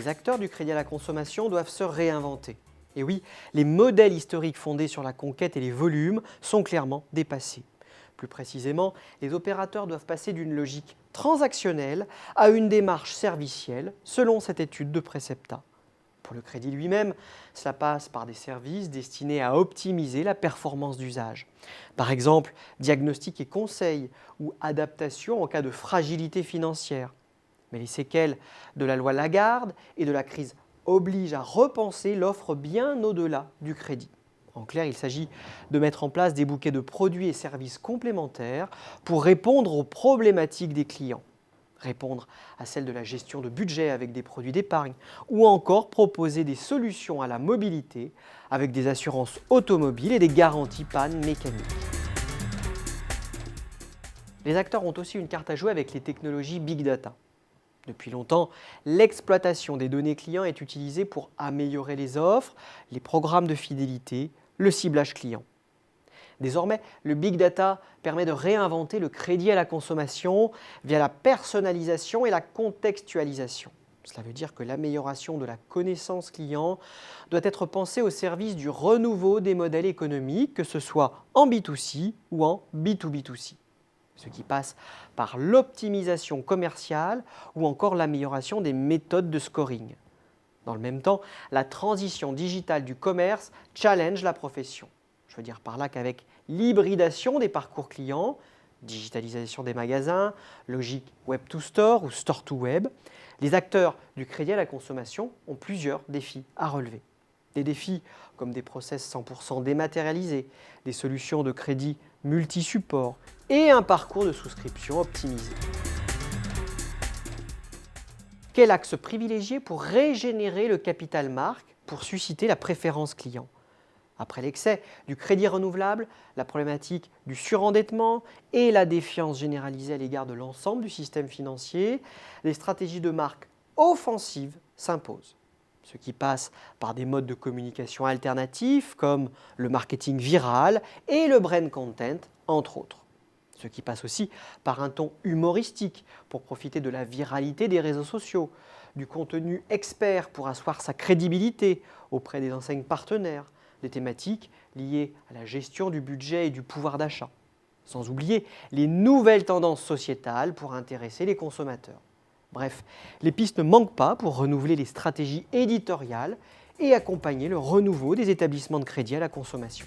Les acteurs du crédit à la consommation doivent se réinventer. Et oui, les modèles historiques fondés sur la conquête et les volumes sont clairement dépassés. Plus précisément, les opérateurs doivent passer d'une logique transactionnelle à une démarche servicielle, selon cette étude de Precepta. Pour le crédit lui-même, cela passe par des services destinés à optimiser la performance d'usage. Par exemple, diagnostic et conseil ou adaptation en cas de fragilité financière. Mais les séquelles de la loi Lagarde et de la crise obligent à repenser l'offre bien au-delà du crédit. En clair, il s'agit de mettre en place des bouquets de produits et services complémentaires pour répondre aux problématiques des clients. Répondre à celle de la gestion de budget avec des produits d'épargne ou encore proposer des solutions à la mobilité avec des assurances automobiles et des garanties panne mécaniques. Les acteurs ont aussi une carte à jouer avec les technologies Big Data. Depuis longtemps, l'exploitation des données clients est utilisée pour améliorer les offres, les programmes de fidélité, le ciblage client. Désormais, le Big Data permet de réinventer le crédit à la consommation via la personnalisation et la contextualisation. Cela veut dire que l'amélioration de la connaissance client doit être pensée au service du renouveau des modèles économiques, que ce soit en B2C ou en B2B2C. Ce qui passe par l'optimisation commerciale ou encore l'amélioration des méthodes de scoring. Dans le même temps, la transition digitale du commerce challenge la profession. Je veux dire par là qu'avec l'hybridation des parcours clients, digitalisation des magasins, logique web to store ou store to web, les acteurs du crédit à la consommation ont plusieurs défis à relever. Des défis comme des process 100% dématérialisés, des solutions de crédit multi-support et un parcours de souscription optimisé. Quel axe privilégier pour régénérer le capital marque pour susciter la préférence client ? Après l'excès du crédit renouvelable, la problématique du surendettement et la défiance généralisée à l'égard de l'ensemble du système financier, les stratégies de marque offensives s'imposent. Ce qui passe par des modes de communication alternatifs comme le marketing viral et le brand content, entre autres. Ce qui passe aussi par un ton humoristique pour profiter de la viralité des réseaux sociaux, du contenu expert pour asseoir sa crédibilité auprès des enseignes partenaires, des thématiques liées à la gestion du budget et du pouvoir d'achat. Sans oublier les nouvelles tendances sociétales pour intéresser les consommateurs. Bref, les pistes ne manquent pas pour renouveler les stratégies éditoriales et accompagner le renouveau des établissements de crédit à la consommation.